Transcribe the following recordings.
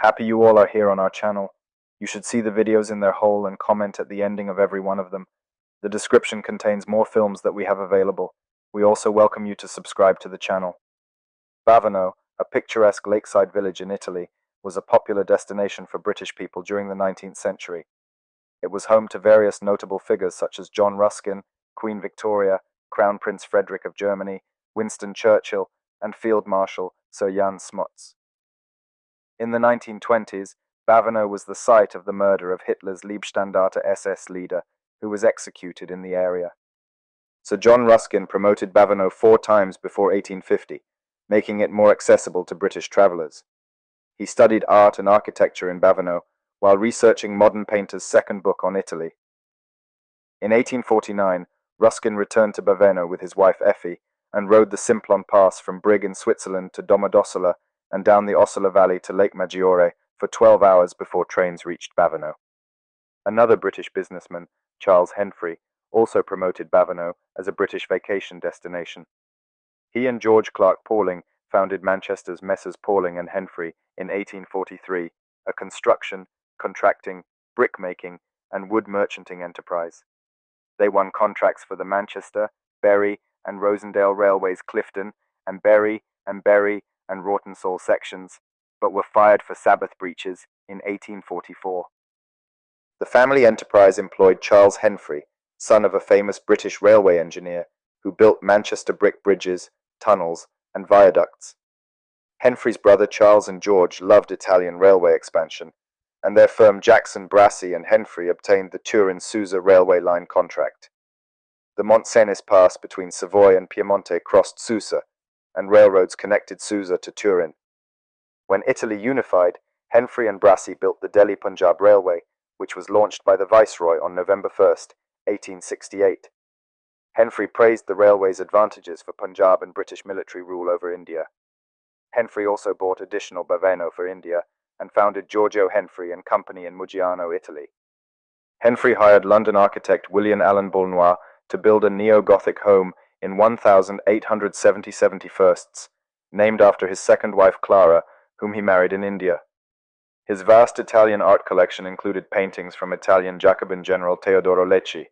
Happy you all are here on our channel. You should see the videos in their whole and comment at the ending of every one of them. The description contains more films that we have available. We also welcome you to subscribe to the channel. Baveno, a picturesque lakeside village in Italy, was a popular destination for British people during the 19th century. It was home to various notable figures such as John Ruskin, Queen Victoria, Crown Prince Frederick of Germany, Winston Churchill, and Field Marshal Sir Jan Smuts. In the 1920s, Baveno was the site of the murder of Hitler's Liebstandarte SS leader, who was executed in the area. Sir John Ruskin promoted Baveno 4 times before 1850, making it more accessible to British travellers. He studied art and architecture in Baveno while researching modern painter's second book on Italy. In 1849, Ruskin returned to Baveno with his wife Effie and rode the Simplon Pass from Brig in Switzerland to Domodossola and down the Ossola valley to Lake Maggiore for 12 hours before trains reached Baveno. Another British businessman, Charles Henfrey, also promoted Baveno as a British vacation destination. He and George Clark Pauling founded Manchester's Messrs. Pauling and Henfrey in 1843, a construction, contracting, brickmaking, and wood merchanting enterprise. They won contracts for the Manchester, Bury, and Rosendale Railways Clifton, and Bury, and Rawtenstall sections, but were fired for Sabbath breaches in 1844. The family enterprise employed Charles Henfrey, son of a famous British railway engineer, who built Manchester brick bridges, tunnels, and viaducts. Henfrey's brother Charles and George loved Italian railway expansion, and their firm Jackson, Brassey and Henfrey obtained the Turin-Susa railway line contract. The Mont-Cenis Pass between Savoy and Piemonte crossed Susa, and railroads connected Susa to Turin. When Italy unified, Henfrey and Brassey built the Delhi-Punjab Railway, which was launched by the Viceroy on November 1, 1868. Henfrey praised the railway's advantages for Punjab and British military rule over India. Henfrey also bought additional Baveno for India and founded Giorgio Henfrey and Company in Muggiano, Italy. Henfrey hired London architect William Allen Boulnois to build a neo-Gothic home in 1870 named after his second wife Clara, whom he married in India. His vast Italian art collection included paintings from Italian Jacobin General Teodoro Lecce,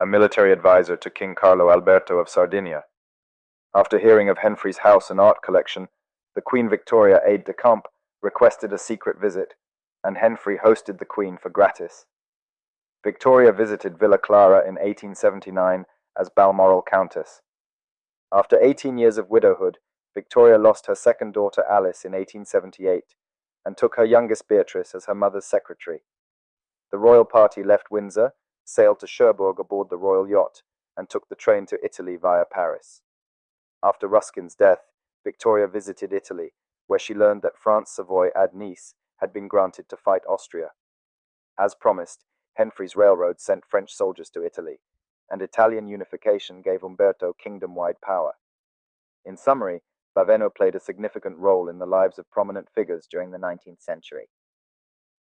a military advisor to King Carlo Alberto of Sardinia. After hearing of Henfrey's house and art collection, the Queen Victoria aide-de-camp requested a secret visit, and Henfrey hosted the Queen for gratis. Victoria visited Villa Clara in 1879 as Balmoral Countess. After 18 years of widowhood, Victoria lost her second daughter Alice in 1878 and took her youngest Beatrice as her mother's secretary. The royal party left Windsor, sailed to Cherbourg aboard the royal yacht, and took the train to Italy via Paris. After Ruskin's death, Victoria visited Italy, where she learned that France Savoy ad Nice had been granted to fight Austria. As promised, Henfrey's railroad sent French soldiers to Italy, and Italian unification gave Umberto kingdom-wide power. In summary, Baveno played a significant role in the lives of prominent figures during the 19th century.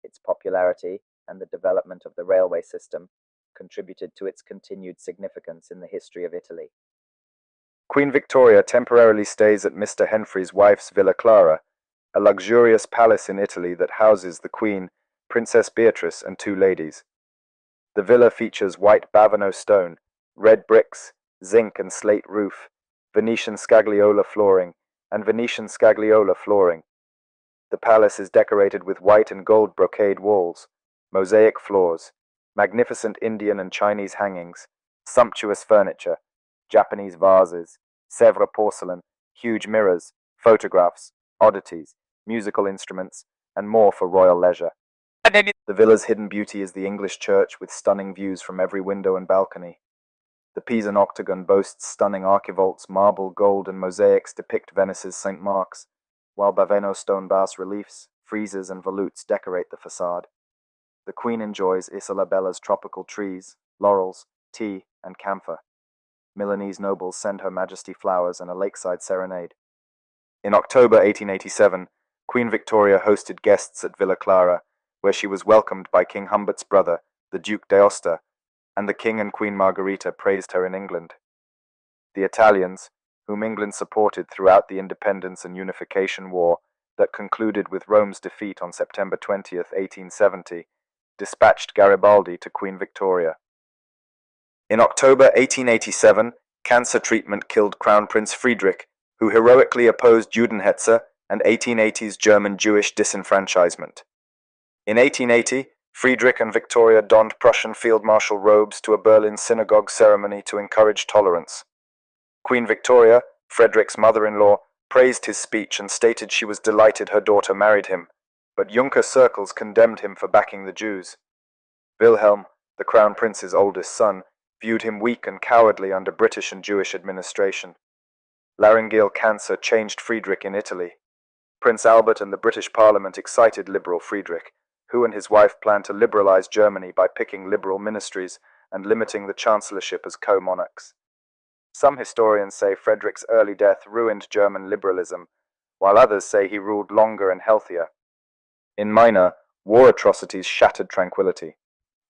Its popularity and the development of the railway system contributed to its continued significance in the history of Italy. Queen Victoria temporarily stays at Mr. Henfrey's wife's Villa Clara, a luxurious palace in Italy that houses the Queen, Princess Beatrice, and 2 ladies. The villa features white Baveno stone, red bricks, zinc and slate roof, Venetian scagliola flooring, and Venetian scagliola flooring. The palace is decorated with white and gold brocade walls, mosaic floors, magnificent Indian and Chinese hangings, sumptuous furniture, Japanese vases, Sèvres porcelain, huge mirrors, photographs, oddities, musical instruments, and more for royal leisure. The villa's hidden beauty is the English church with stunning views from every window and balcony. The Pisan octagon boasts stunning archivolts, marble, gold, and mosaics depict Venice's St. Mark's, while Baveno stone bas-reliefs, friezes, and volutes decorate the facade. The Queen enjoys Isola Bella's tropical trees, laurels, tea, and camphor. Milanese nobles send Her Majesty flowers and a lakeside serenade. In October 1887, Queen Victoria hosted guests at Villa Clara, where she was welcomed by King Humbert's brother, the Duke d'Aosta, and the King and Queen Margherita praised her in England. The Italians, whom England supported throughout the Independence and Unification War, that concluded with Rome's defeat on September 20th, 1870, dispatched Garibaldi to Queen Victoria. In October 1887, cancer treatment killed Crown Prince Friedrich, who heroically opposed Judenhetze and 1880's German Jewish disenfranchisement. In 1880, Friedrich and Victoria donned Prussian field marshal robes to a Berlin synagogue ceremony to encourage tolerance. Queen Victoria, Frederick's mother-in-law, praised his speech and stated she was delighted her daughter married him, but Junker circles condemned him for backing the Jews. Wilhelm, the Crown Prince's oldest son, viewed him weak and cowardly under British and Jewish administration. Laryngeal cancer changed Friedrich in Italy. Prince Albert and the British Parliament excited liberal Friedrich, who and his wife planned to liberalize Germany by picking liberal ministries and limiting the chancellorship as co-monarchs. Some historians say Frederick's early death ruined German liberalism, while others say he ruled longer and healthier. In minor, war atrocities shattered tranquility.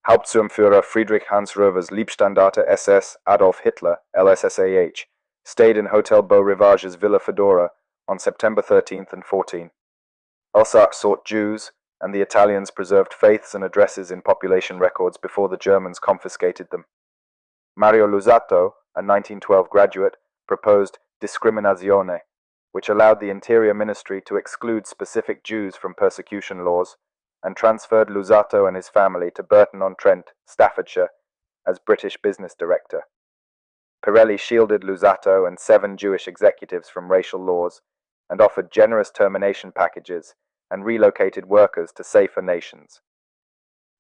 Hauptsturmführer Friedrich Hans Röver's Liebstandarte SS Adolf Hitler, LSSAH, stayed in Hotel Beau Rivage's Villa Fedora on September 13th and 14th. Alsace sought Jews, and the Italians preserved faiths and addresses in population records before the Germans confiscated them. Mario Luzzatto, a 1912 graduate, proposed discriminazione, which allowed the Interior Ministry to exclude specific Jews from persecution laws, and transferred Luzzatto and his family to Burton-on-Trent, Staffordshire, as British business director. Pirelli shielded Luzzatto and 7 Jewish executives from racial laws, and offered generous termination packages and relocated workers to safer nations.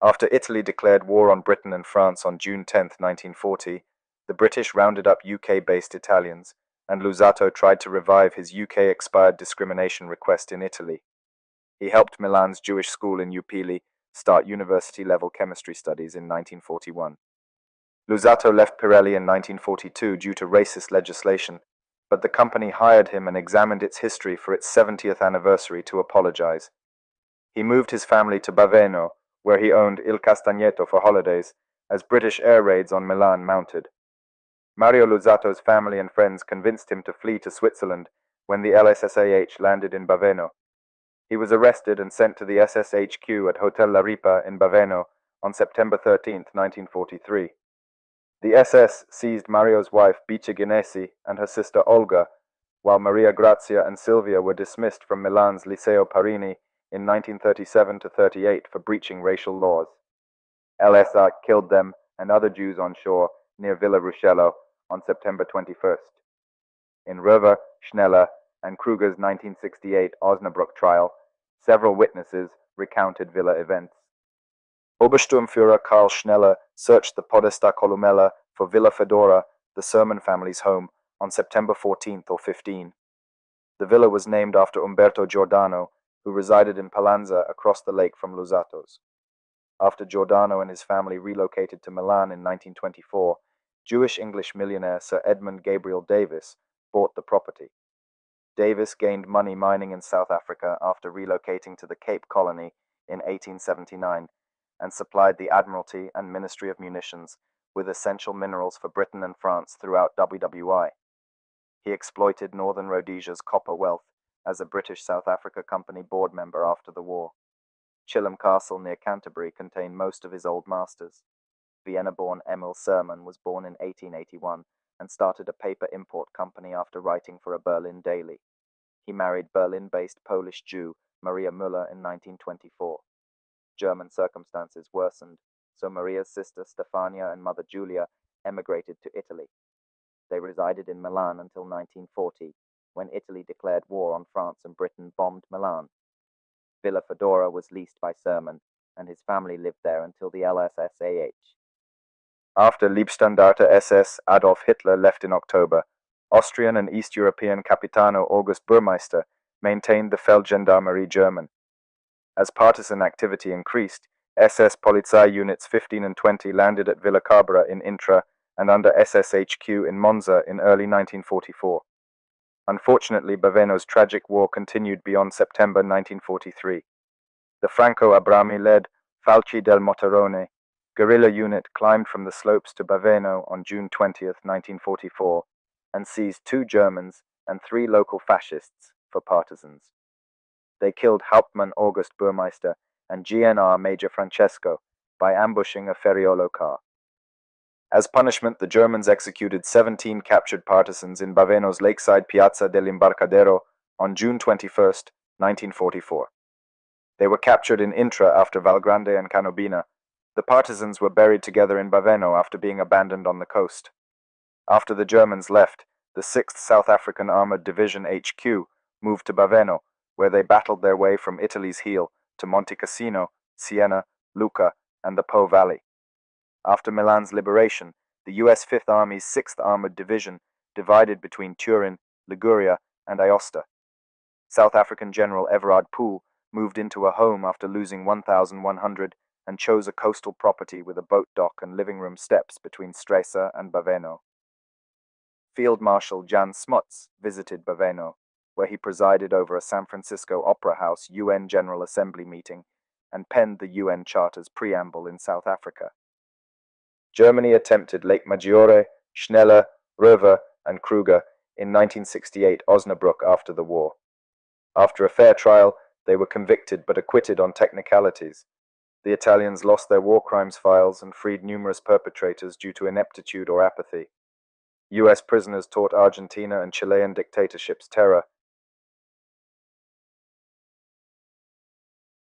After Italy declared war on Britain and France on June 10, 1940, the British rounded up UK-based Italians, and Luzzatto tried to revive his UK-expired discrimination request in Italy. He helped Milan's Jewish school in Upili start university-level chemistry studies in 1941. Luzzatto left Pirelli in 1942 due to racist legislation, but the company hired him and examined its history for its 70th anniversary to apologize. He moved his family to Baveno, where he owned Il Castagneto for holidays, as British air raids on Milan mounted. Mario Luzzatto's family and friends convinced him to flee to Switzerland when the LSSAH landed in Baveno. He was arrested and sent to the SSHQ at Hotel La Ripa in Baveno on September 13, 1943. The SS seized Mario's wife Bice Ginesi and her sister Olga, while Maria Grazia and Silvia were dismissed from Milan's Liceo Parini in 1937-38 for breaching racial laws. LSA killed them and other Jews on shore near Villa Ruscello on September 21st. In Röver, Schneller, and Kruger's 1968 Osnabrück trial, several witnesses recounted Villa events. Obersturmführer Karl Schneller searched the Podesta Columella for Villa Fedora, the Sermon family's home, on September 14th or 15. The villa was named after Umberto Giordano, who resided in Palanza across the lake from Luzzatto's. After Giordano and his family relocated to Milan in 1924, Jewish-English millionaire Sir Edmund Gabriel Davis bought the property. Davis gained money mining in South Africa after relocating to the Cape Colony in 1879 and supplied the Admiralty and Ministry of Munitions with essential minerals for Britain and France throughout WWI. He exploited Northern Rhodesia's copper wealth as a British South Africa Company board member after the war. Chilham Castle near Canterbury contained most of his old masters. Vienna-born Emil Sermon was born in 1881 and started a paper import company after writing for a Berlin daily. He married Berlin-based Polish Jew Maria Müller in 1924. German circumstances worsened, so Maria's sister Stefania and mother Julia emigrated to Italy. They resided in Milan until 1940, when Italy declared war on France and Britain bombed Milan. Villa Fedora was leased by Sermon, and his family lived there until the LSSAH. After Liebstandarte SS Adolf Hitler left in October, Austrian and East European Capitano August Burmeister maintained the Feldgendarmerie German. As partisan activity increased, SS Polizei Units 15 and 20 landed at Villa Cabra in Intra and under SSHQ in Monza in early 1944. Unfortunately, Baveno's tragic war continued beyond September 1943. The Franco-Abrami-led Falci del Motorone guerrilla unit climbed from the slopes to Baveno on June 20, 1944, and seized 2 Germans and 3 local fascists for partisans. They killed Hauptmann August Burmeister and GNR Major Francesco by ambushing a Ferriolo car. As punishment, the Germans executed 17 captured partisans in Baveno's lakeside Piazza dell'Imbarcadero on June 21, 1944. They were captured in Intra after Valgrande and Canobina. The partisans were buried together in Baveno after being abandoned on the coast. After the Germans left, the 6th South African Armored Division HQ moved to Baveno, where they battled their way from Italy's heel to Monte Cassino, Siena, Lucca, and the Po Valley. After Milan's liberation, the U.S. Fifth Army's 6th Armored Division divided between Turin, Liguria, and Aosta. South African General Everard Poole moved into a home after losing 1,100 and chose a coastal property with a boat dock and living room steps between Stresa and Baveno. Field Marshal Jan Smuts visited Baveno, where he presided over a San Francisco Opera House UN General Assembly meeting and penned the UN Charter's preamble in South Africa. Germany attempted Lake Maggiore, Schneller, Roever, and Kruger in 1968 Osnabrück after the war. After a fair trial, they were convicted but acquitted on technicalities. The Italians lost their war crimes files and freed numerous perpetrators due to ineptitude or apathy. U.S. prisoners taught Argentina and Chilean dictatorships terror